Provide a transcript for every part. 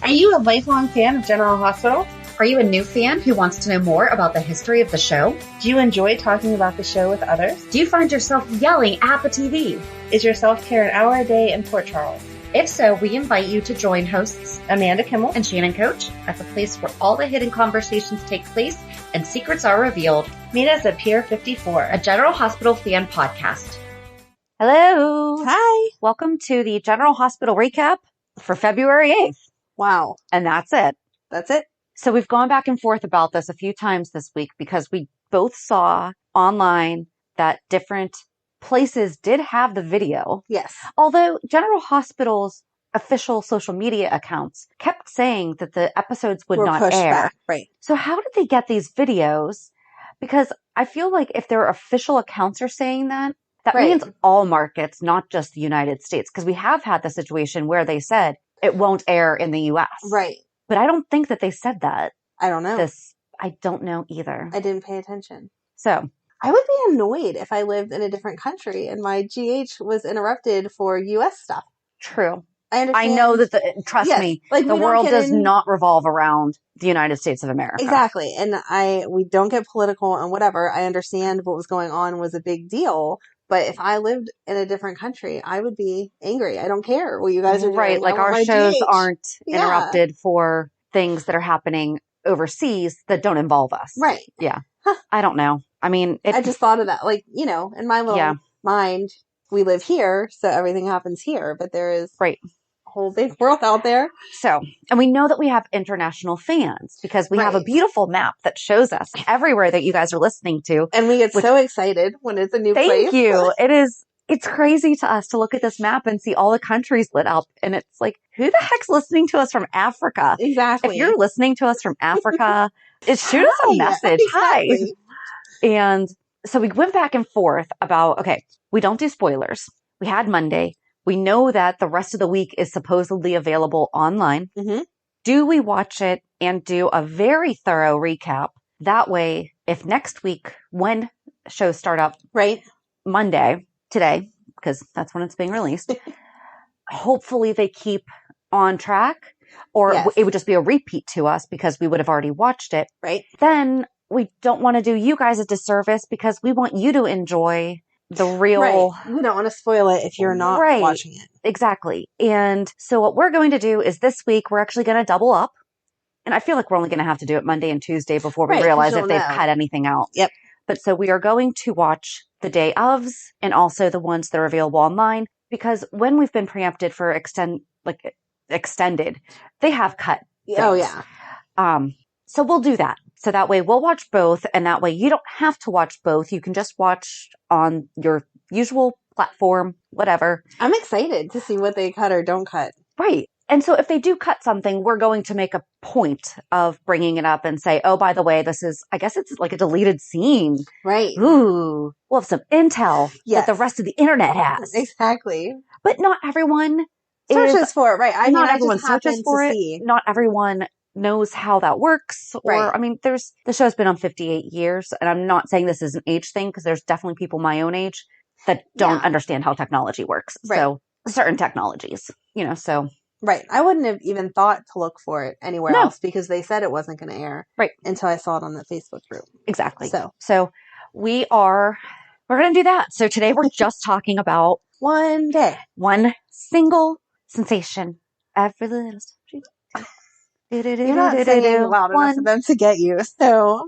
Are you a lifelong fan of General Hospital? Are you a new fan who wants to know more about the history of the show? Do you enjoy talking about the show with others? Do you find yourself yelling at the TV? Is your self-care an hour a day in Port Charles? If so, we invite you to join hosts Amanda Kimmel and Shannon Coach at the place where all the hidden conversations take place and secrets are revealed. Meet us at Pier 54, a General Hospital fan podcast. Hello. Hi. Welcome to the General Hospital recap for February 8th. Wow. And that's it. That's it? So we've gone back and forth about this a few times this week because we both saw online that different places did have the video. Yes. Although General Hospital's official social media accounts kept saying that the episodes would not air. Back. Right. So how did they get these videos? Because I feel like if their official accounts are saying that means all markets, not just the United States. Because we have had the situation where they said it won't air in the U.S. Right. But I don't think that they said that. I don't know. I don't know either. I didn't pay attention. So I would be annoyed if I lived in a different country and my GH was interrupted for U.S. stuff. True. I understand. I know that, trust me, like the world does not revolve around the United States of America. Exactly. And we don't get political and whatever. I understand what was going on was a big deal. But if I lived in a different country, I would be angry. I don't care what you guys are doing. Right. Like our shows aren't interrupted for things that are happening overseas that don't involve us. Right. Yeah. Huh. I don't know. I mean, I just thought of that. Like, in my little mind, we live here, so everything happens here. But there is a whole big world out there. So, and we know that we have international fans because we have a beautiful map that shows us everywhere that you guys are listening to. And we get so excited when it's a new place. Thank you. It's crazy to us to look at this map and see all the countries lit up. And it's like, who the heck's listening to us from Africa? Exactly. If you're listening to us from Africa, shoot us a message. Exactly. Hi. And so we went back and forth about, okay, we don't do spoilers. We had Monday. We know that the rest of the week is supposedly available online. Mm-hmm. Do we watch it and do a very thorough recap? That way, if next week, when shows start up, Monday, today, because that's when it's being released, hopefully they keep on track, or it would just be a repeat to us because we would have already watched it. Right. Then we don't want to do you guys a disservice because we want you to enjoy the real. Right. We don't want to spoil it if you're not watching it. Exactly. And so what we're going to do is this week, we're actually going to double up. And I feel like we're only going to have to do it Monday and Tuesday before we realize if they've cut anything out. Yep. But so we are going to watch the day ofs and also the ones that are available online because when we've been preempted for extended, they have cut things. Oh yeah. So we'll do that. So that way we'll watch both and that way you don't have to watch both. You can just watch on your usual platform, whatever. I'm excited to see what they cut or don't cut. Right. And so if they do cut something, we're going to make a point of bringing it up and say, oh, by the way, I guess it's like a deleted scene. Right. Ooh, we'll have some intel that the rest of the internet has. Exactly. But not everyone searches for it. Right. Not everyone searches for it. Not everyone knows how that works. Or, I mean, the show's been on 58 years and I'm not saying this is an age thing because there's definitely people my own age that don't understand how technology works. Right. So certain technologies, so. Right. I wouldn't have even thought to look for it anywhere else because they said it wasn't going to air. Right. Until I saw it on the Facebook group. Exactly. So we're going to do that. So today we're just talking about one single sensation. Every little You're not saying loud enough for them to get you. So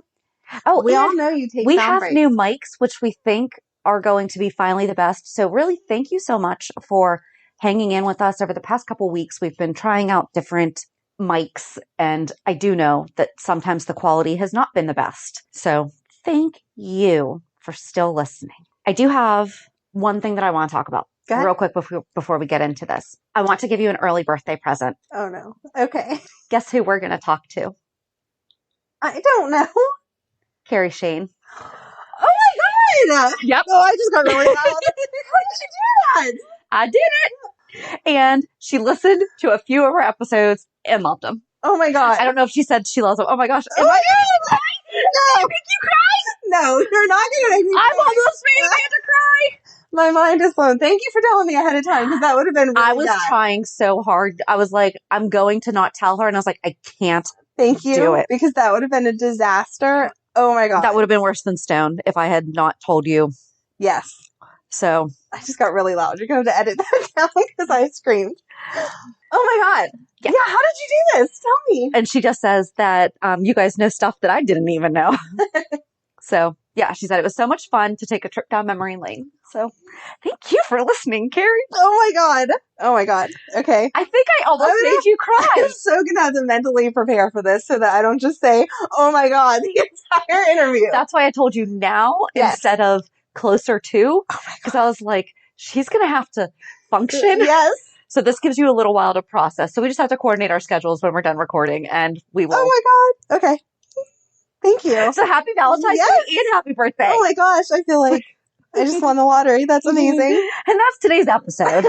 we all know you take. We have new mics, which we think are going to be finally the best. So really, thank you so much for hanging in with us over the past couple weeks. We've been trying out different mics, and I do know that sometimes the quality has not been the best. So thank you for still listening. I do have one thing that I want to talk about real quick before we get into this. I want to give you an early birthday present. Oh, no. Okay. Guess who we're going to talk to? I don't know. Carrie Shane. Oh, my God. Yep. Oh, I just got really loud. How did you do that? I did it. And she listened to a few of our episodes and loved them. Oh, my God. I don't know if she said she loves them. Oh, my gosh. Oh, my God. No. You think you cried? No, you're not going to make me I'm cry. almost made Amanda cry. My mind is blown. Thank you for telling me ahead of time because that would have been really I was bad. trying so hard. I was like, I'm going to not tell her. And I was like, I can't Thank you. do it. Because that would have been a disaster. Oh my God. That would have been worse than stoned if I had not told you. Yes. So I just got really loud. You're going to have to edit that down because I screamed. Oh my God. Yeah. How did you do this? Tell me. and she just says that you guys know stuff that I didn't even know. So yeah, she said it was so much fun to take a trip down memory lane. So thank you for listening, Carrie. Oh my God. Okay. I think I almost made you cry. I'm so going to have to mentally prepare for this so that I don't just say, oh my God, the entire interview. That's why I told you now instead of closer to, because I was like, she's going to have to function. Yes. So this gives you a little while to process. So we just have to coordinate our schedules when we're done recording, and we will. Oh my God. Okay. Thank you. So happy Valentine's Day and happy birthday. Oh my gosh. I feel like I just won the lottery. That's amazing. And that's today's episode.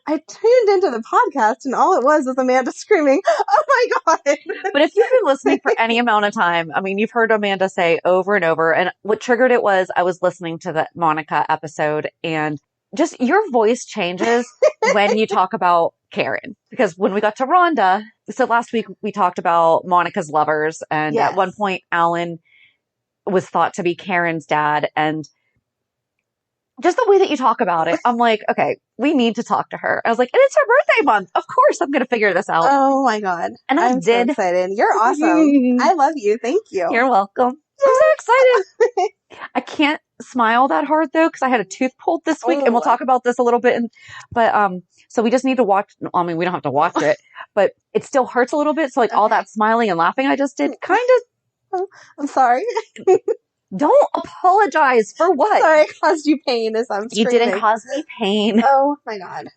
I tuned into the podcast and all it was Amanda screaming, oh my God. But if you've been listening for any amount of time, I mean, you've heard Amanda say over and over. And what triggered it was I was listening to the Monica episode, and just your voice changes when you talk about Karen. Because when we got to Rhonda, so last week we talked about Monica's lovers. And at one point, Alan was thought to be Karen's dad. And just the way that you talk about it, I'm like, okay, we need to talk to her. I was like, and it's her birthday month. Of course, I'm going to figure this out. Oh my God. And I'm did. so excited. You're awesome. I love you. Thank you. You're welcome. I'm so excited. I can't smile that hard though, because I had a tooth pulled this week, and we'll talk about this a little bit. But so we just need to watch. I mean, we don't have to watch it, but it still hurts a little bit. So like all that smiling and laughing I just did, kind of. I'm sorry. Don't apologize for what. Sorry, I caused you pain as I'm screaming. You didn't cause me pain. Oh my God.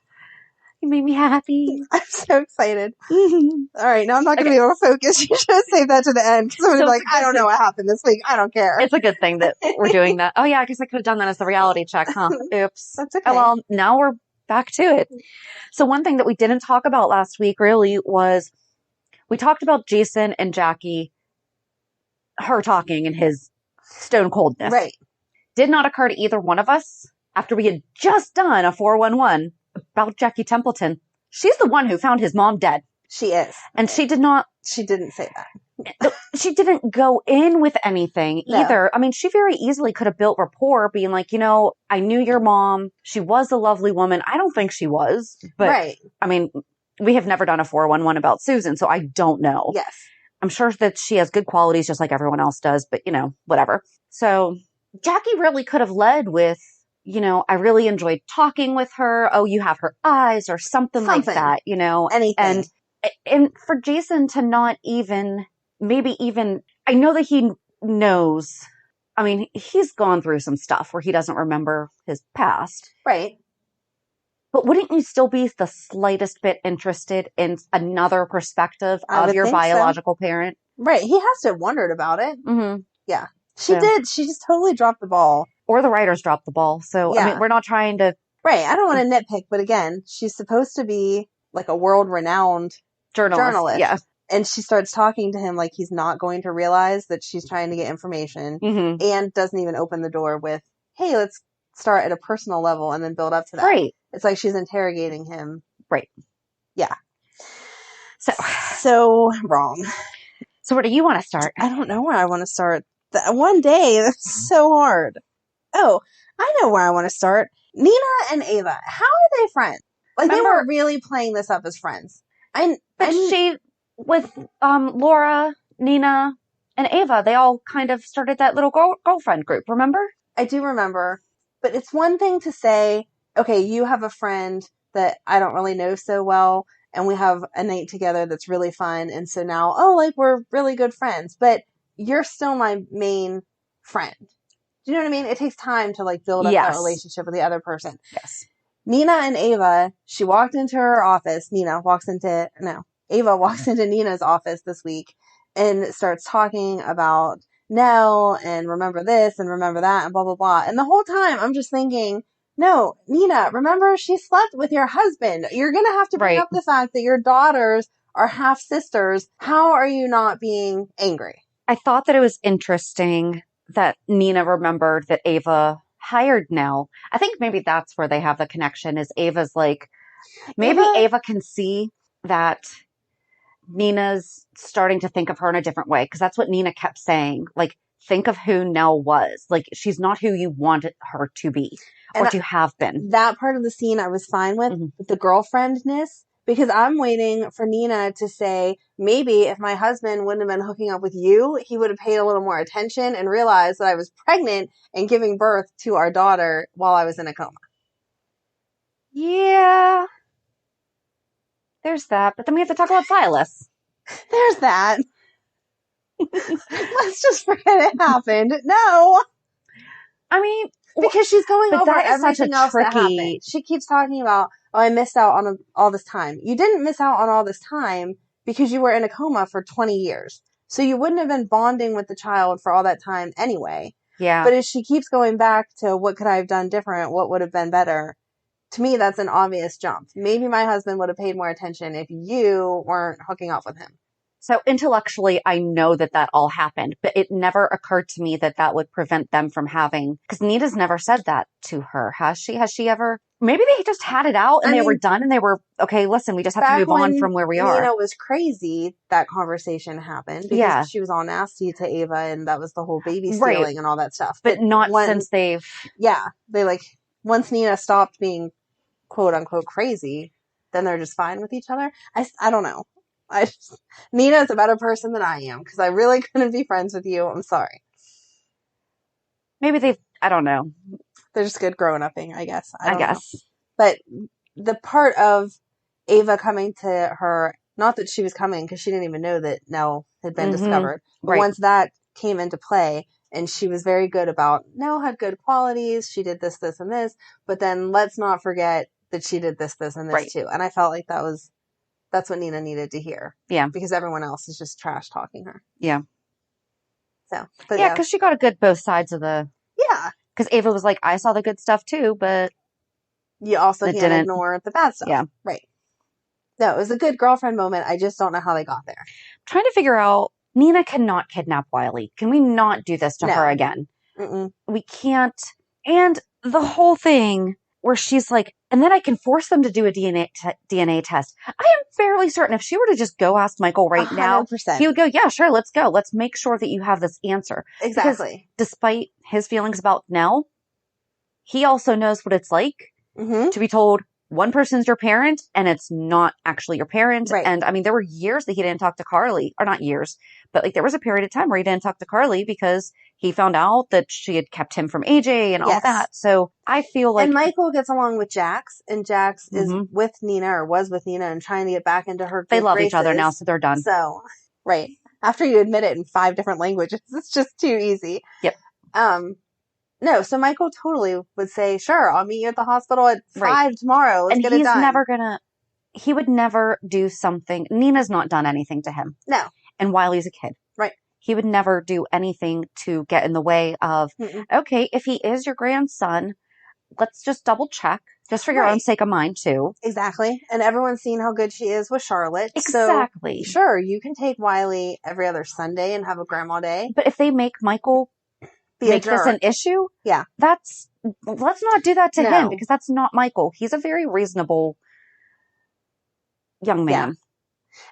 You made me happy. I'm so excited. All right, now I'm not going to be able to focus. You should have saved that to the end because I'm going to be like, I don't know what happened this week. I don't care. It's a good thing that we're doing that. Oh yeah, I guess I could have done that as the reality check, huh? Oops. That's okay. Oh, well, now we're back to it. So one thing that we didn't talk about last week really was we talked about Jason and Jackie, her talking and his stone coldness. Right. Did not occur to either one of us after we had just done a 411 about Jackie Templeton. She's the one who found his mom dead. She is. And she did not. She didn't say that. She didn't go in with anything either. I mean, she very easily could have built rapport being like, you know, I knew your mom. She was a lovely woman. I don't think she was. But right. I mean, we have never done a 411 about Susan, so I don't know. Yes. I'm sure that she has good qualities just like everyone else does, but you know, whatever. So Jackie really could have led with, you know, I really enjoyed talking with her. Oh, you have her eyes or something like that, you know. Anything. And for Jason to not even, maybe even, I know that he knows. I mean, he's gone through some stuff where he doesn't remember his past. Right. But wouldn't you still be the slightest bit interested in another perspective of your biological parent? Right. He has to have wondered about it. Mm-hmm. Yeah. She did. She just totally dropped the ball. Or the writers dropped the ball. So, I mean, we're not trying to... Right. I don't want to nitpick, but again, she's supposed to be like a world-renowned journalist. Yeah. And she starts talking to him like he's not going to realize that she's trying to get information and doesn't even open the door with, hey, let's start at a personal level and then build up to that. Right. It's like she's interrogating him. Right. Yeah. So wrong. So where do you want to start? I don't know where I want to start. One day, that's so hard. Oh, I know where I want to start. Nina and Ava. How are they friends? Like, they were really playing this up as friends. She, with Laura, Nina, and Ava, they all kind of started that little girlfriend group, remember? I do remember. But it's one thing to say, okay, you have a friend that I don't really know so well, and we have a night together that's really fun, and so now, we're really good friends, but you're still my main friend. Do you know what I mean? It takes time to, build up that relationship with the other person. Yes. Nina and Ava, she walked into her office. Ava walks into Nina's office this week and starts talking about Nell and remember this and remember that and blah, blah, blah. And the whole time I'm just thinking, no, Nina, remember she slept with your husband. You're going to have to bring up the fact that your daughters are half sisters. How are you not being angry? I thought that it was interesting that Nina remembered that Ava hired Nell. I think maybe that's where they have the connection is Ava's like, maybe Ava can see that Nina's starting to think of her in a different way. Because that's what Nina kept saying. Like, think of who Nell was. Like, she's not who you wanted her to be or to have been. That part of the scene I was fine with the girlfriendness. Because I'm waiting for Nina to say, maybe if my husband wouldn't have been hooking up with you, he would have paid a little more attention and realized that I was pregnant and giving birth to our daughter while I was in a coma. Yeah. There's that. But then we have to talk about Silas. There's that. Let's just forget it happened. No. I mean, because she's going over everything else tricky... that happened. She keeps talking about, oh, I missed out on all this time. You didn't miss out on all this time because you were in a coma for 20 years. So you wouldn't have been bonding with the child for all that time anyway. Yeah. But as she keeps going back to what could I have done different? What would have been better? To me, that's an obvious jump. Maybe my husband would have paid more attention if you weren't hooking up with him. So intellectually, I know that that all happened, but it never occurred to me that that would prevent them from having, because Nita's never said that to her. Has she? Has she ever? Maybe they just had it out and they were done and they were, okay, listen, we just have to move on from where we are. Nina was crazy, that conversation happened because she was all nasty to Ava and that was the whole baby stealing and all that stuff. But not since they've... Yeah. They once Nina stopped being quote unquote crazy, then they're just fine with each other. I don't know. Nina is a better person than I am because I really couldn't be friends with you. I'm sorry. Maybe I don't know. They're just good growing upping, I guess. I guess. Know. But the part of Ava coming to her, not that she was coming because she didn't even know that Nell had been discovered, but once that came into play and she was very good about Nell had good qualities, she did this, this, and this, but then let's not forget that she did this, this, and this too. And I felt like that's what Nina needed to hear. Yeah. Because everyone else is just trash talking her. Yeah. So, but yeah, because she got a good both sides of the... Yeah. Because Ava was like, I saw the good stuff too, but... You also can't ignore the bad stuff. Yeah. Right. No, it was a good girlfriend moment. I just don't know how they got there. I'm trying to figure out, Nina cannot kidnap Wiley. Can we not do this to her again? Mm-mm. We can't. And the whole thing where she's like, and then I can force them to do a DNA test. I am fairly certain if she were to just go ask Michael right 100%. Now, he would go, yeah, sure, let's go. Let's make sure that you have this answer. Exactly. Because despite his feelings about Nell, he also knows what it's like to be told one person's your parent and it's not actually your parent. Right. And I mean, there were years that he didn't talk to Carly, or not years, but like there was a period of time where he didn't talk to Carly because he found out that she had kept him from AJ and all that. So I feel like... And Michael gets along with Jax, and Jax is with Nina, or was with Nina, and trying to get back into her They love each other now, so they're done. So, right. After you admit it in 5 different languages, it's just too easy. Yep. No, so Michael totally would say, sure, I'll meet you at the hospital at 5 tomorrow. Let's get it done. And he's never gonna... He would never do something... Nina's not done anything to him. No. And Wiley's a kid. Right. He would never do anything to get in the way of, okay, if he is your grandson, let's just double check, just for your own sake of mine too. Exactly. And everyone's seen how good she is with Charlotte. Exactly. So, sure, you can take Wiley every other Sunday and have a grandma day. But if they make Michael make this an issue, let's not do that to him, because that's not Michael. He's a very reasonable young man. Yeah.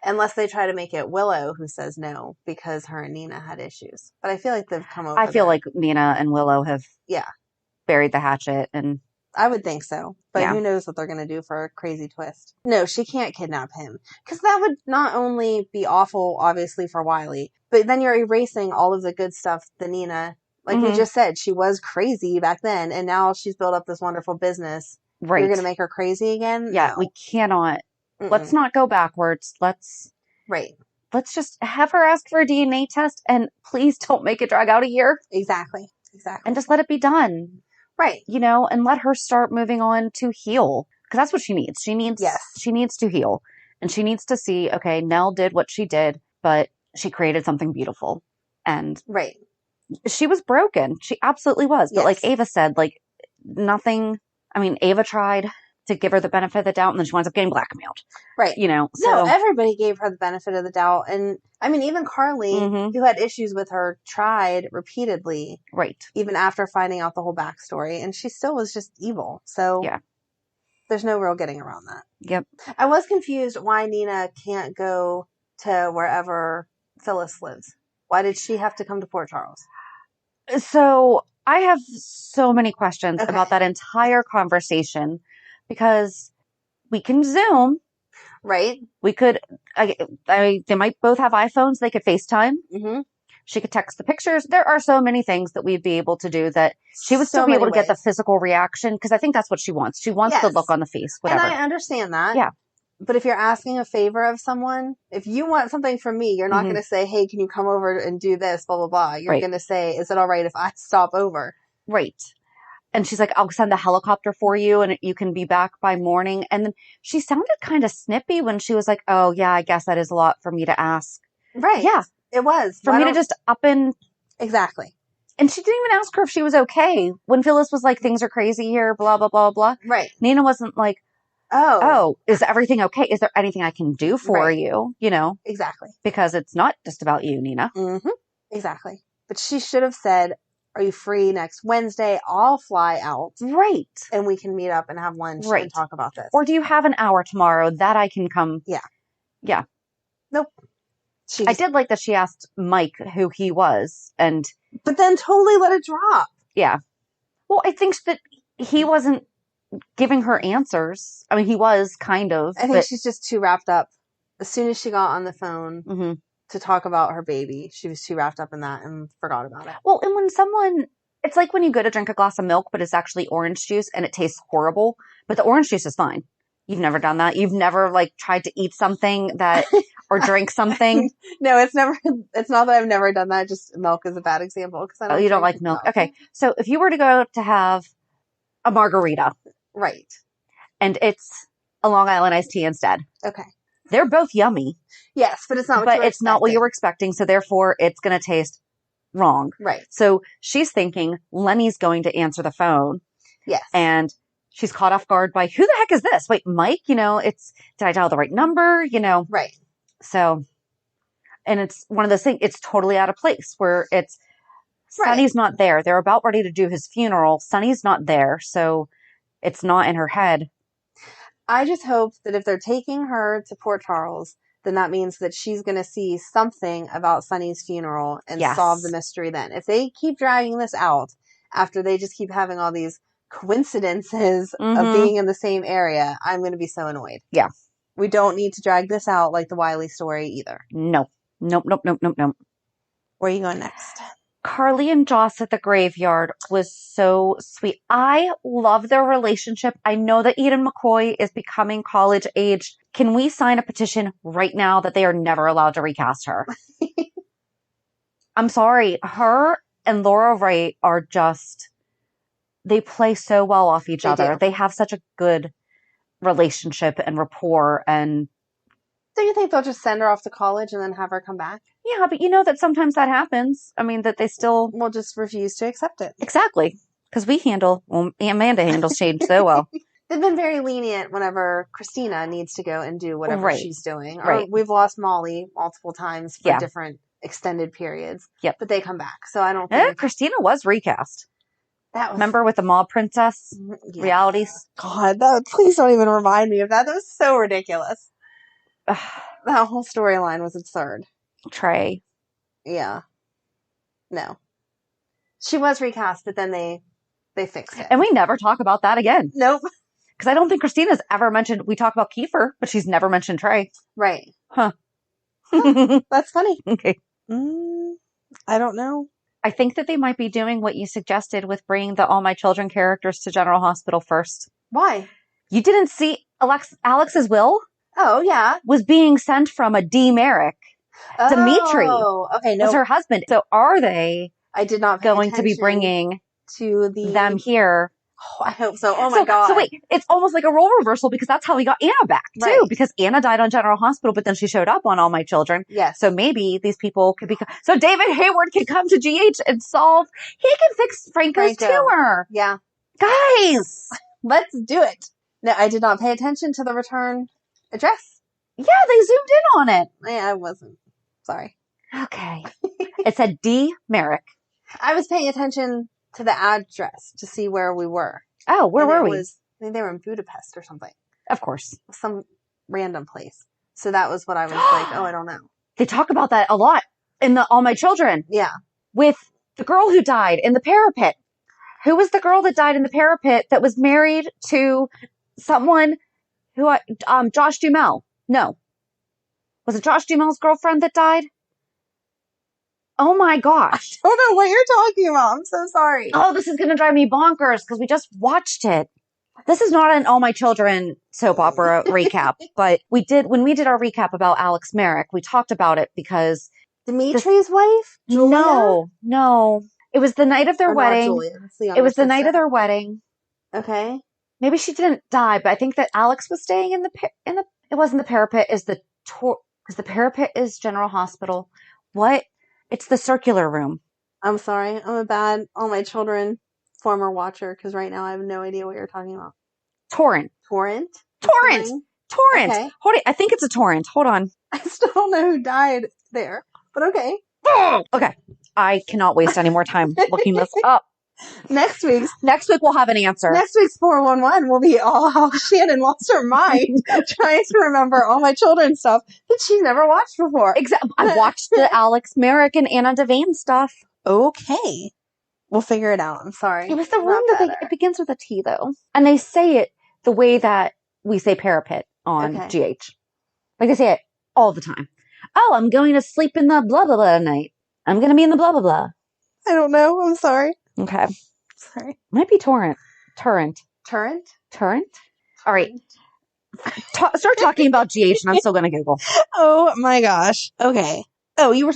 Unless they try to make it Willow who says no because her and Nina had issues. But I feel like they've come over I feel like Nina and Willow have buried the hatchet. And I would think so. But who knows what they're going to do for a crazy twist. No, she can't kidnap him. Because that would not only be awful, obviously, for Wiley, but then you're erasing all of the good stuff that Nina, like we just said, she was crazy back then. And now she's built up this wonderful business. Right. You're going to make her crazy again? Yeah, No. we cannot. Let's not go backwards. Let's just have her ask for a DNA test, and please don't make it drag out a year. Exactly. And just let it be done. Right. You know, and let her start moving on to heal. Because that's what she needs. She needs to heal. And she needs to see, okay, Nell did what she did, but she created something beautiful. And she was broken. She absolutely was. But like Ava said, like nothing, I mean, Ava tried. to give her the benefit of the doubt, and then she winds up getting blackmailed. Right. You know, No, so everybody gave her the benefit of the doubt. And I mean, even Carly, Mhm. who had issues with her, tried repeatedly, right. even after finding out the whole backstory. And she still was just evil. So Yeah. there's no real getting around that. Yep. I was confused why Nina can't go to wherever Phyllis lives. Why did she have to come to Port Charles? So I have so many questions Okay. about that entire conversation because we can Zoom. Right? We could, they might both have iPhones. They could FaceTime. Mm-hmm. She could text the pictures. There are so many things that we'd be able to do that she would still be able to get the physical reaction, because I think that's what she wants. She wants the look on the face, whatever. And I understand that. Yeah. But if you're asking a favor of someone, if you want something from me, you're not going to say, hey, can you come over and do this, blah, blah, blah. You're going to say, is it all right if I stop over? Right. And she's like, I'll send the helicopter for you and you can be back by morning. And then she sounded kind of snippy when she was like, oh, yeah, I guess that is a lot for me to ask. Right. Yeah. It was. For me to just up and... Exactly. And she didn't even ask her if she was okay. When Phyllis was like, things are crazy here, blah, blah, blah, blah. Right. Nina wasn't like, oh, is everything okay? Is there anything I can do for you? You know? Exactly. Because it's not just about you, Nina. Mm-hmm. Exactly. But she should have said, are you free next Wednesday? I'll fly out. Right. And we can meet up and have lunch and talk about this. Or do you have an hour tomorrow that I can come? Yeah. Yeah. Nope. I did like that she asked Mike who he was, but then totally let it drop. Yeah. Well, I think that he wasn't giving her answers. I mean, he was kind of. I think she's just too wrapped up. As soon as she got on the phone to talk about her baby, she was too wrapped up in that and forgot about it. Well, and when it's like when you go to drink a glass of milk, but it's actually orange juice and it tastes horrible, but the orange juice is fine. You've never done that? You've never tried to eat something that or drink something? No, it's not that I've never done that. Just milk is a bad example because I don't. Oh, you don't like milk? Okay. So if you were to go to have a margarita. Right. And it's a Long Island iced tea instead. Okay. They're both yummy. Yes, but it's not what you were expecting. So therefore it's going to taste wrong. Right. So she's thinking Lenny's going to answer the phone. Yes. And she's caught off guard by, who the heck is this? Wait, Mike, did I dial the right number? Right. So, and it's one of those things, it's totally out of place where it's, Sonny's not there. They're about ready to do his funeral. Sonny's not there. So it's not in her head. I just hope that if they're taking her to Port Charles, then that means that she's going to see something about Sonny's funeral and solve the mystery then. If they keep dragging this out after they just keep having all these coincidences of being in the same area, I'm going to be so annoyed. Yeah. We don't need to drag this out like the Wiley story either. No. Nope. Where are you going next? Carly and Joss at the graveyard was so sweet. I love their relationship. I know that Eden McCoy is becoming college age. Can we sign a petition right now that they are never allowed to recast her? I'm sorry. Her and Laura Wright are just, they play so well off each other. Do. They have such a good relationship and rapport. And do you think they'll just send her off to college and then have her come back? Yeah, but you know that sometimes that happens. I mean, that they still will just refuse to accept it. Exactly. Because Amanda handles change so well. They've been very lenient whenever Christina needs to go and do whatever she's doing. Right. Or we've lost Molly multiple times for different extended periods. Yep. But they come back. So I don't think... Christina was recast. That was... Remember with the Mob Princess realities? God, please don't even remind me of that. That was so ridiculous. That whole storyline was absurd. Trey. Yeah. No. She was recast, but then they fixed it. And we never talk about that again. Nope. Because I don't think Christina's ever mentioned, we talk about Kiefer, but she's never mentioned Trey. Right. Huh. That's funny. Okay. I don't know. I think that they might be doing what you suggested with bringing the All My Children characters to General Hospital first. Why? You didn't see Alex's will? Oh, yeah. Was being sent from a D. Merrick. Dimitri. Oh, okay. No. Was her husband. So are they I did not pay going to be bringing to them here? Oh, I hope so. Oh my God. So wait, it's almost like a role reversal because that's how we got Anna back too. Right. Because Anna died on General Hospital, but then she showed up on All My Children. Yes. So maybe these people could be. So David Hayward can come to GH and solve. He can fix Franco's tumor. Yeah. Guys, let's do it. No, I did not pay attention to the return address. Yeah, they zoomed in on it. I wasn't. Sorry. Okay. It said D. Merrick. I was paying attention to the address to see where we were. Oh, where were we? I think they were in Budapest or something. Of course. Some random place. So that was what I was like, oh, I don't know. They talk about that a lot in All My Children. Yeah. With the girl who died in the parapet. Who was the girl that died in the parapet that was married to someone who, Josh Duhamel? No. Was it Josh Duhamel's girlfriend that died? Oh my gosh. I don't know what you're talking about. I'm so sorry. Oh, this is going to drive me bonkers because we just watched it. This is not an All My Children soap opera recap, but when we did our recap about Alex Merrick, we talked about it because Dimitri's wife? Julia? No. It was the night of their wedding. Julia. It was the night of their wedding. Okay. Maybe she didn't die, but I think that Alex was staying in it wasn't the parapet, because the parapet is General Hospital. What? It's the circular room. I'm sorry. I'm a bad All My Children former watcher because right now I have no idea what you're talking about. Torrent. Okay. Hold it. I think it's a torrent. Hold on. I still don't know who died there, but okay. Okay. I cannot waste any more time looking this up. Next week we'll have an answer. Next week's 411 will be all how Shannon lost her mind trying to remember All My Children stuff that she's never watched before. Exactly. I watched the Alex Merrick and Anna Devane stuff. Okay. We'll figure it out. I'm sorry. It was the room that it begins with a T, though. And they say it the way that we say parapet on GH. Like they say it all the time. Oh, I'm going to sleep in the blah, blah, blah tonight. I'm going to be in the blah, blah, blah. I don't know. I'm sorry. Okay. Sorry. Might be Torrent. Turrent? All right. Start talking about GH and I'm still going to Google. Oh my gosh. Okay. Oh, you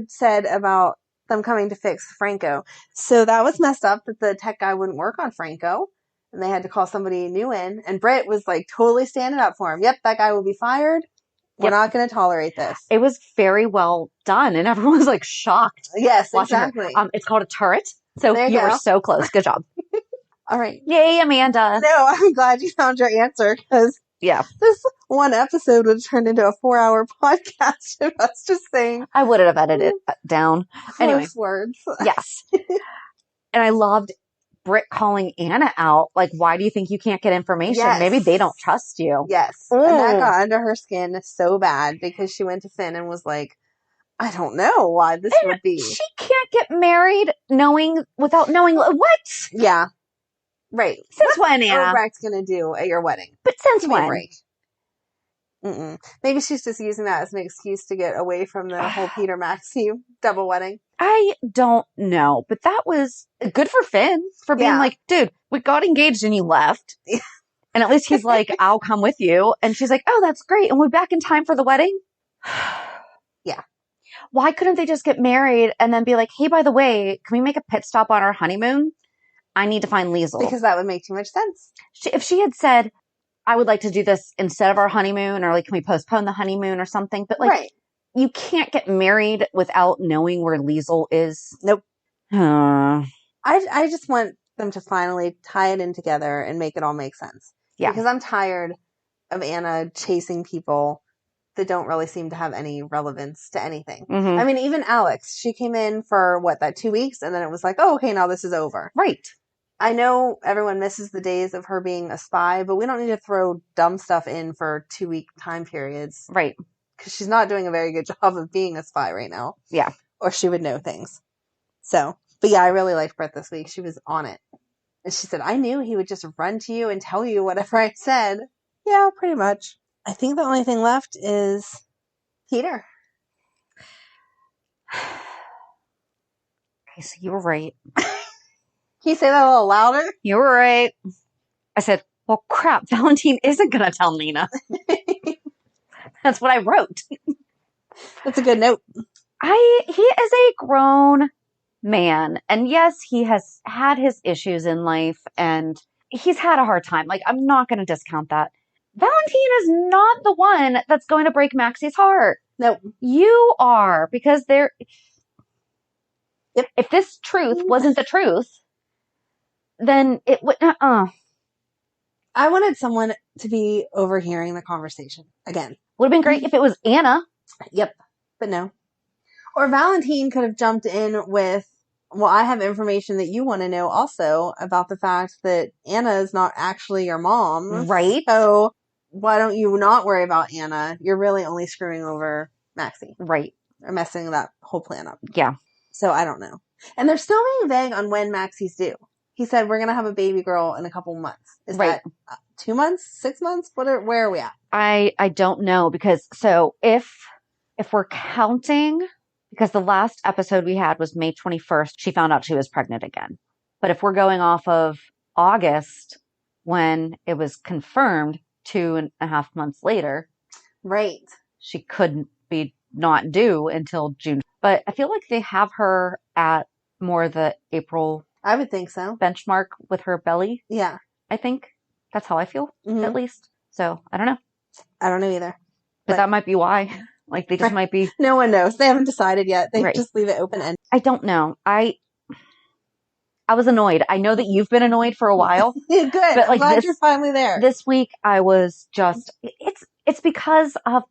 said about them coming to fix Franco. So that was messed up that the tech guy wouldn't work on Franco and they had to call somebody new in, and Britt was like totally standing up for him. Yep, that guy will be fired. We're not going to tolerate this. It was very well done and everyone was like shocked. Yes, exactly. It's called a turret. So you were so close. Good job. All right. Yay, Amanda. No, I'm glad you found your answer because this one episode would turn into a 4-hour podcast of us just saying. I would have edited it down. Anyway. Words. Yes. And I loved Britt calling Anna out. Like, why do you think you can't get information? Yes. Maybe they don't trust you. Yes. And that got under her skin so bad because she went to Finn and was like, I don't know why this would be. She can't get married without knowing what? Yeah. Right. Since when, Anna? What's Rex going to do at your wedding? But since when? Break. Maybe she's just using that as an excuse to get away from the whole Peter Maxie double wedding. I don't know, but that was good for Finn for being like, dude, we got engaged and you left. And at least he's like, I'll come with you. And she's like, oh, that's great. And we're back in time for the wedding. Yeah. Why couldn't they just get married and then be like, hey, by the way, can we make a pit stop on our honeymoon? I need to find Liesl. Because that would make too much sense. If she had said, I would like to do this instead of our honeymoon, or like, can we postpone the honeymoon or something? But like, you can't get married without knowing where Liesl is. Nope. I just want them to finally tie it in together and make it all make sense. Yeah. Because I'm tired of Anna chasing people that don't really seem to have any relevance to anything. Mm-hmm. I mean, even Alex, she came in for that 2 weeks, and then it was like, oh, okay, now this is over. Right. I know everyone misses the days of her being a spy, but we don't need to throw dumb stuff in for 2-week time periods. Right. Because she's not doing a very good job of being a spy right now. Yeah. Or she would know things. So, but yeah, I really liked Britt this week. She was on it. And she said, I knew he would just run to you and tell you whatever I said. Yeah, pretty much. I think the only thing left is Peter. Okay, so you were right. Can you say that a little louder? You were right. I said, well, crap, Valentin isn't going to tell Nina. That's what I wrote. That's a good note. He is a grown man. And yes, he has had his issues in life and he's had a hard time. Like, I'm not going to discount that. Valentin is not the one that's going to break Maxie's heart. No. You are, because if this truth wasn't the truth, then it would, I wanted someone to be overhearing the conversation again. Would have been great if it was Anna. Yep. But no. Or Valentin could have jumped in with, well, I have information that you want to know also about the fact that Anna is not actually your mom. Right. So why don't you not worry about Anna? You're really only screwing over Maxie. Right. Or messing that whole plan up. Yeah. So I don't know. And they're still being vague on when Maxie's due. He said, we're going to have a baby girl in a couple months. Is that 2 months, 6 months? Where are we at? I don't know, because so if we're counting, because the last episode we had was May 21st, she found out she was pregnant again. But if we're going off of August, when it was confirmed 2.5 months later, right, she couldn't be not due until June. But I feel like they have her at more the April, I would think so, benchmark with her belly. Yeah. I think that's how I feel, at least. So I don't know. I don't know either. But that might be why. Like, they just might be. No one knows. They haven't decided yet. They just leave it open-ended. I don't know. I was annoyed. I know that you've been annoyed for a while. Good. But I'm glad you're finally there. This week, I was just, it's because of,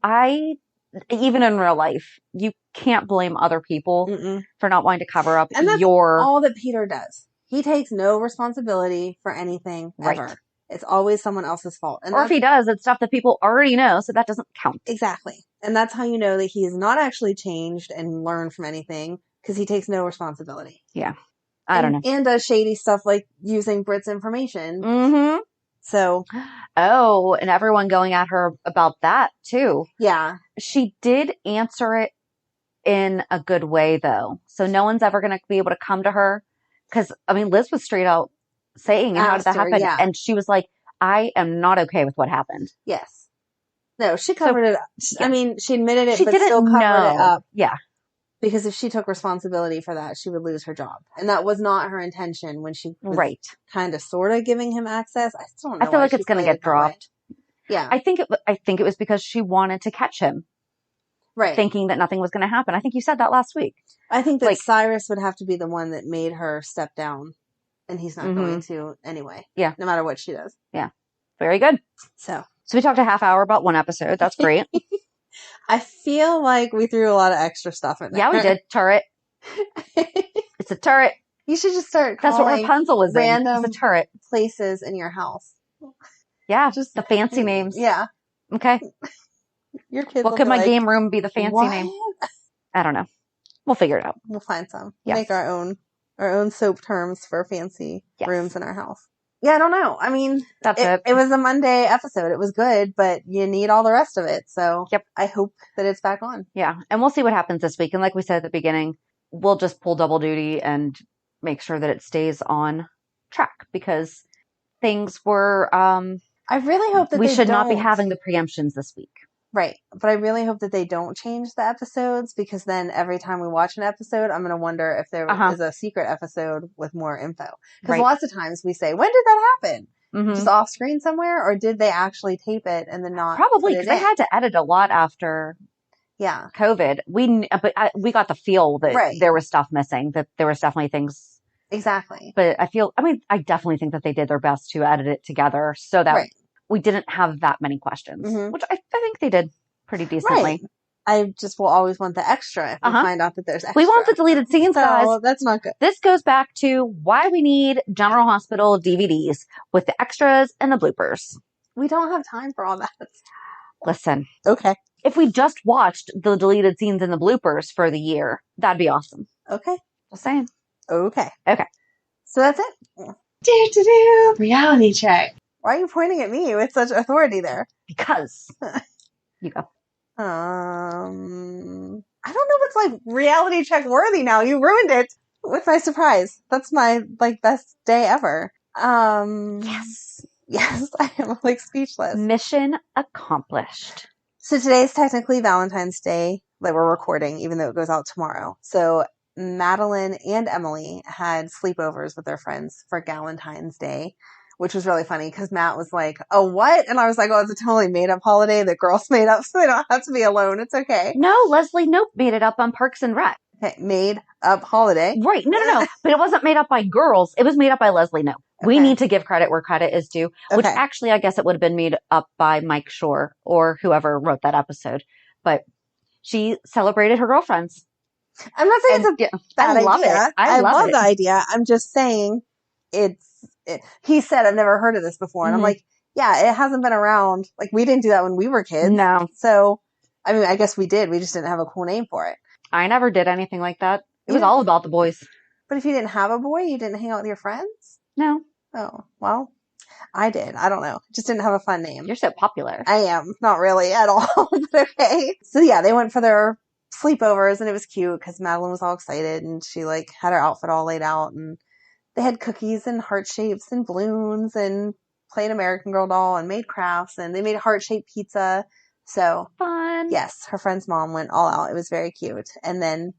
even in real life, you can't blame other people for not wanting to cover up and that's all that Peter does. He takes no responsibility for anything ever. It's always someone else's fault. Or if he does, it's stuff that people already know, so that doesn't count. Exactly. And that's how you know that he has not actually changed and learned from anything, because he takes no responsibility. Yeah. I don't know. And does shady stuff like using Britt's information. Mm-hmm. So. Oh, and everyone going at her about that, too. Yeah. She did answer it in a good way, though. So no one's ever going to be able to come to her. Because, I mean, Liz was straight out saying, how did that happen? Yeah. And she was like, I am not okay with what happened. Yes. No, she covered it up. Yeah. I mean, she admitted it, but still covered it up. Yeah. Because if she took responsibility for that, she would lose her job. And that was not her intention when she was kind of sort of giving him access. I still don't know. I feel like it's going to get dropped. Yeah. I think it was because she wanted to catch him. Right. Thinking that nothing was going to happen. I think you said that last week. I think that Cyrus would have to be the one that made her step down. And he's not going to anyway. Yeah. No matter what she does. Yeah. Very good. So we talked a half hour about one episode. That's great. I feel like we threw a lot of extra stuff in there. Yeah, we did. Turret. It's a turret. You should just start calling That's what Rapunzel was random in. It's a turret. Places in your house. Yeah, just the fancy names. Yeah. Okay. Your kids. What could my game room be the fancy name? I don't know. We'll figure it out. We'll find some. Yes. Make our own soap terms for fancy rooms in our house. Yeah, I don't know. I mean, it was a Monday episode. It was good, but you need all the rest of it. So I hope that it's back on. Yeah. And we'll see what happens this week. And like we said at the beginning, we'll just pull double duty and make sure that it stays on track, because things were, I really hope that we should not be having the preemptions this week. Right. But I really hope that they don't change the episodes, because then every time we watch an episode, I'm going to wonder if there is a secret episode with more info. Because lots of times we say, when did that happen? Just off screen somewhere? Or did they actually tape it and then not? Probably, because they had to edit a lot after COVID. But we got the feel that there was stuff missing, that there was definitely things. Exactly. But I definitely think that they did their best to edit it together so that we didn't have that many questions, which I think they did pretty decently. Right. I just will always want the extra if we find out that there's extra. We want the deleted scenes, guys. That's not good. This goes back to why we need General Hospital DVDs with the extras and the bloopers. We don't have time for all that. Listen. Okay. If we just watched the deleted scenes and the bloopers for the year, that'd be awesome. Okay. Just saying. Okay. Okay. So that's it. Reality check. Why are you pointing at me with such authority there? Because. You go. I don't know what's like reality check worthy now. You ruined it with my surprise. That's my best day ever. Yes, I am speechless. Mission accomplished. So today's technically Valentine's Day that we're recording, even though it goes out tomorrow. So Madeline and Emily had sleepovers with their friends for Galentine's Day, which was really funny because Matt was like, oh, what? And I was like, oh, it's a totally made up holiday that girls made up so they don't have to be alone. It's okay. No, Leslie Nope made it up on Parks and Rec. Okay, made up holiday. Right. No. But it wasn't made up by girls. It was made up by Leslie. No. We Okay. need to give credit where credit is due, which Okay. actually I guess it would have been made up by Mike Shore or whoever wrote that episode. But she celebrated her girlfriends. I'm not saying And it's a bad I love idea. it. I love it. the idea. I'm just saying he said, I've never heard of this before. And I'm like, yeah, it hasn't been around. Like, we didn't do that when we were kids. No. So, I mean, I guess we did. We just didn't have a cool name for it. I never did anything like that. It was all about the boys. But if you didn't have a boy, you didn't hang out with your friends? No. Oh, well, I did. I don't know. Just didn't have a fun name. You're so popular. I am. Not really at all. But okay. So yeah, they went for their sleepovers and it was cute because Madeline was all excited and she like had her outfit all laid out and they had cookies and heart shapes and balloons and played American Girl doll and made crafts and they made heart-shaped pizza. So fun. Yes, her friend's mom went all out. It was very cute. And then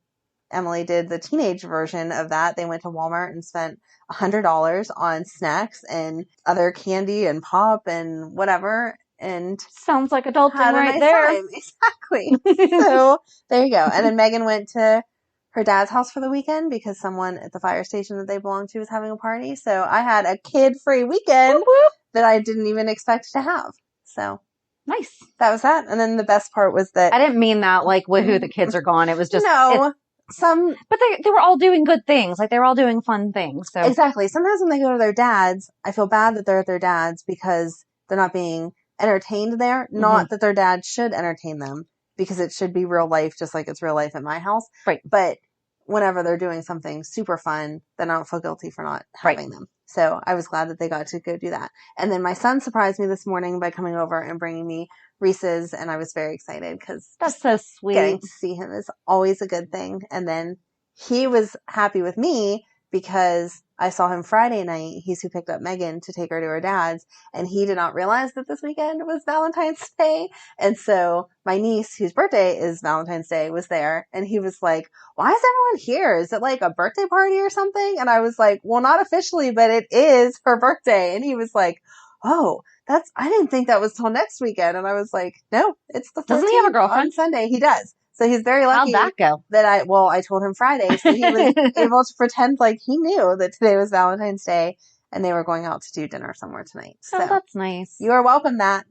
Emily did the teenage version of that. They went to Walmart and spent $100 on snacks and other candy and pop and whatever. And sounds like adulting had a right nice there. time. Exactly. So there you go. And then Megan went to her dad's house for the weekend because someone at the fire station that they belonged to was having a party. So I had a kid-free weekend Whoop, whoop. that I didn't even expect to have. So nice. That was that. And then the best part was that I didn't mean that like with who the kids are gone. It was just but they were all doing good things. Like they were all doing fun things. So exactly. Sometimes when they go to their dads, I feel bad that they're at their dads because they're not being entertained there. Not that their dad should entertain them because it should be real life, just like it's real life at my house. Right. But whenever they're doing something super fun, then I don't feel guilty for not having them. So I was glad that they got to go do that. And then my son surprised me this morning by coming over and bringing me Reese's, and I was very excited because that's so sweet. Getting to see him is always a good thing. And then he was happy with me because I saw him Friday night. He's who picked up Megan to take her to her dad's, and he did not realize that this weekend was Valentine's Day. And so my niece, whose birthday is Valentine's Day, was there, and he was like, why is everyone here? Is it like a birthday party or something? And I was like, well, not officially, but it is her birthday. And he was like, oh, I didn't think that was till next weekend. And I was like, no, it's the 14th. Doesn't he have a girlfriend? On Sunday. He does. So he's very lucky. How'd that go? That I told him Friday, so he was able to pretend like he knew that today was Valentine's Day and they were going out to do dinner somewhere tonight. So that's nice. You are welcome, Matt.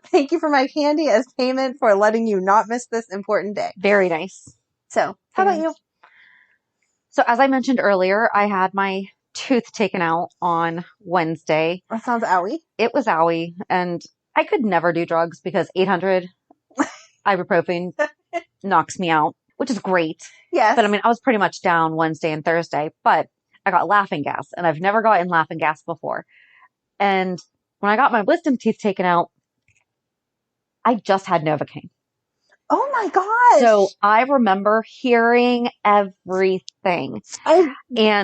Thank you for my candy as payment for letting you not miss this important day. Very nice. So, how about you? So, as I mentioned earlier, I had my tooth taken out on Wednesday. That sounds owie. It was owie, and I could never do drugs because 800 ibuprofen knocks me out, which is great. Yes. But I mean, I was pretty much down Wednesday and Thursday, but I got laughing gas, and I've never gotten laughing gas before. And when I got my wisdom teeth taken out, I just had Novocaine. Oh my gosh. So I remember hearing everything. I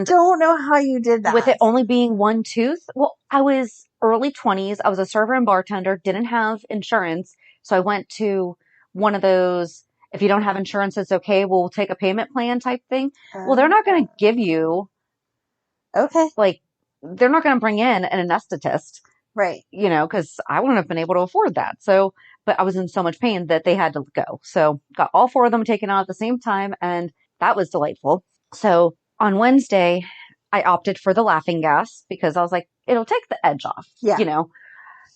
don't know how you did that. With it only being one tooth. Well, I was early 20s. I was a server and bartender, didn't have insurance. So I went to one of those, if you don't have insurance, it's okay. We'll take a payment plan type thing. Well, they're not going to give you. Okay. Like, they're not going to bring in an anesthetist. Right. You know, because I wouldn't have been able to afford that. So, but I was in so much pain that they had to go. So got all four of them taken out at the same time. And that was delightful. So on Wednesday, I opted for the laughing gas because I was like, it'll take the edge off, you know,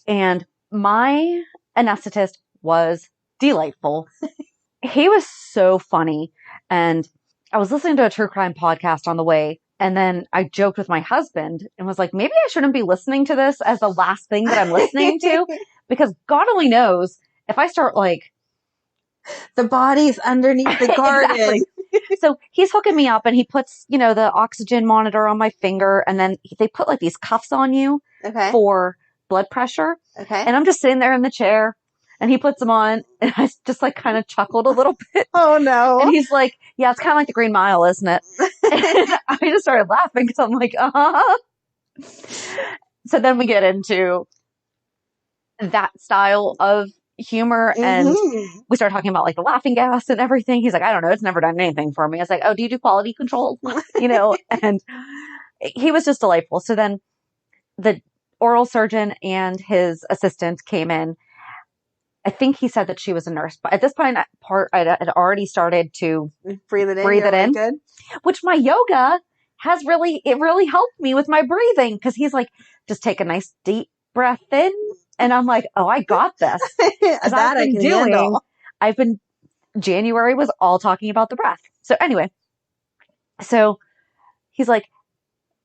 and my anesthetist was delightful. He was so funny. And I was listening to a true crime podcast on the way. And then I joked with my husband and was like, maybe I shouldn't be listening to this as the last thing that I'm listening to, because God only knows if I start like the body's underneath the garden. Exactly. So he's hooking me up and he puts, you know, the oxygen monitor on my finger, and then they put like these cuffs on you for blood pressure. Okay. And I'm just sitting there in the chair and he puts them on and I just like kind of chuckled a little bit. Oh no. And he's like, yeah, it's kind of like the Green Mile, isn't it? And I just started laughing because I'm like, So then we get into that style of humor and we start talking about like the laughing gas and everything. He's like, I don't know, it's never done anything for me. I was like, oh, do you do quality control? You know, and he was just delightful. So then the oral surgeon and his assistant came in I think he said that she was a nurse, but at this point, I had already started to breathe it in. Breathe it in. Good. Which my yoga it really helped me with my breathing, because he's like, just take a nice deep breath in. And I'm like, oh, I got this. January was all talking about the breath. So anyway, he's like,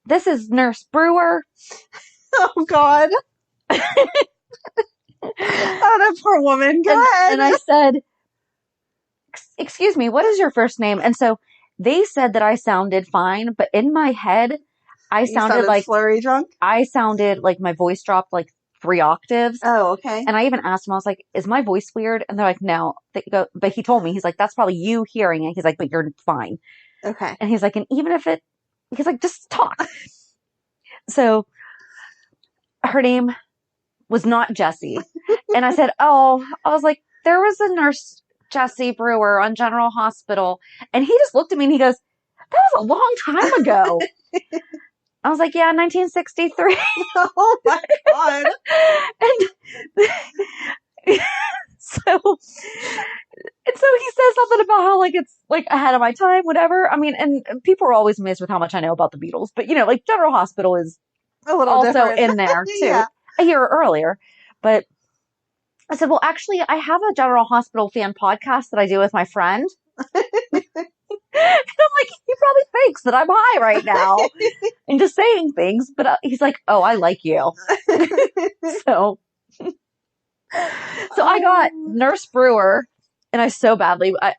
this is Nurse Brewer. Oh, God. Oh, that poor woman. Go ahead. And I said, excuse me, what is your first name? And so they said that I sounded fine, but in my head, I sounded like flurry drunk. I sounded like my voice dropped like 3 octaves. Oh, okay. And I even asked him, I was like, is my voice weird? And they're like, no. But he told me, he's like, that's probably you hearing it. He's like, but you're fine. Okay. And he's like, and even if he's like, just talk. So her name was not Jessie. And I said, I was like, there was a nurse, Jessie Brewer, on General Hospital. And he just looked at me and he goes, that was a long time ago. I was like, yeah, 1963. Oh my God. And so he says something about how like it's like ahead of my time, whatever. I mean, and people are always amazed with how much I know about the Beatles, but like General Hospital is a little also different in there too, yeah. a year earlier. But I said, well, actually, I have a General Hospital fan podcast that I do with my friend. And I'm like, he probably thinks that I'm high right now and just saying things, but he's like, oh, I like you. So I got Nurse Brewer, and I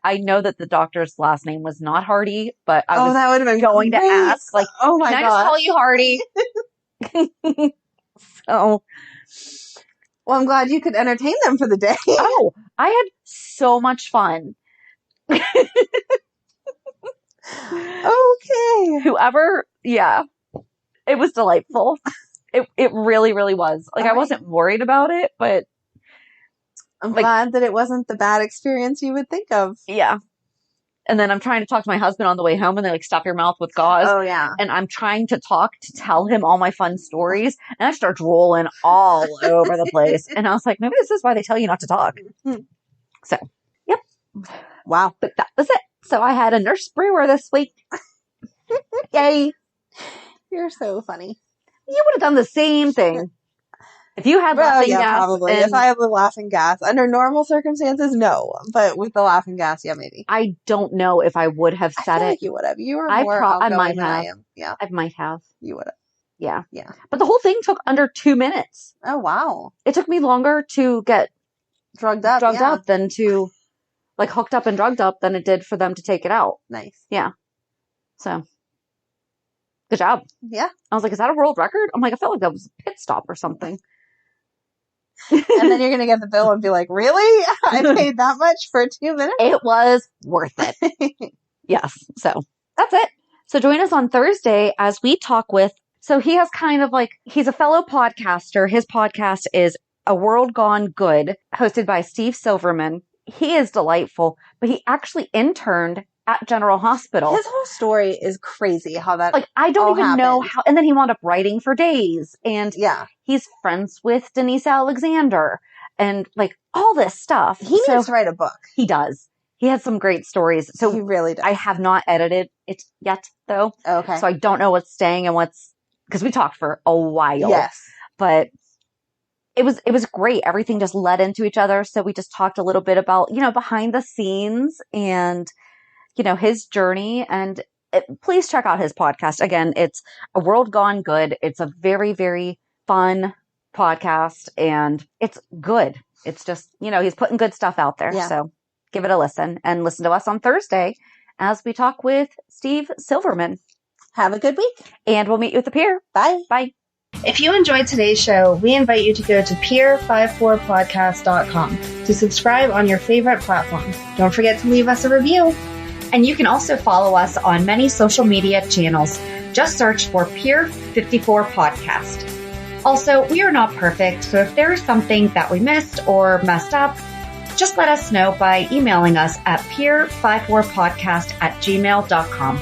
I know that the doctor's last name was not Hardy, but I was that would have been going great. to ask, like, oh my can God. I just call you Hardy? So, well, I'm glad you could entertain them for the day. Oh, I had so much fun. Okay. It was delightful. It really, really was. Like, I wasn't worried about it, but I'm glad that it wasn't the bad experience you would think of. Yeah. And then I'm trying to talk to my husband on the way home, and they're like, stop your mouth with gauze. Oh, yeah. And I'm trying to tell him all my fun stories, and I start drooling all over the place. And I was like, maybe this is why they tell you not to talk. So, yep. Wow. But that was it. So I had a Nurse Brewer this week. Yay. You're so funny. You would have done the same thing. If you had laughing gas. Probably. If I had the laughing gas. Under normal circumstances, no. But with the laughing gas, yeah, maybe. I don't know if I would have said it. Like you would have. You were more outgoing I might than have. I am. Yeah. I might have. You would have. Yeah. Yeah. But the whole thing took under 2 minutes. Oh, wow. It took me longer to get drugged up than to, like, hooked up and drugged up than it did for them to take it out. Nice. Yeah. So, good job. Yeah. I was like, is that a world record? I'm like, I felt like that was a pit stop or something. And then you're going to get the bill and be like, really? I paid that much for 2 minutes? It was worth it. Yes. So, that's it. So, join us on Thursday as we talk with, so he has kind of like, he's a fellow podcaster. His podcast is A World Gone Good, hosted by Steve Silverman. He is delightful, but he actually interned at General Hospital. His whole story is crazy how that I don't even know how, and then he wound up writing for days, and he's friends with Denise Alexander, and like all this stuff. He needs to write a book. He does. He has some great stories. So he really does. I have not edited it yet, though. Okay. So I don't know what's staying and because we talked for a while. Yes. But it was great. Everything just led into each other. So we just talked a little bit about, behind the scenes and, his journey. And please check out his podcast. Again, it's A World Gone Good. It's a very, very fun podcast, and it's good. It's just, he's putting good stuff out there. Yeah. So give it a listen, and listen to us on Thursday as we talk with Steve Silverman. Have a good week. And we'll meet you at the pier. Bye. Bye. If you enjoyed today's show, we invite you to go to pier54podcast.com to subscribe on your favorite platform. Don't forget to leave us a review. And you can also follow us on many social media channels. Just search for Pier 54 Podcast. Also, we are not perfect, so if there is something that we missed or messed up, just let us know by emailing us at pier54podcast@gmail.com.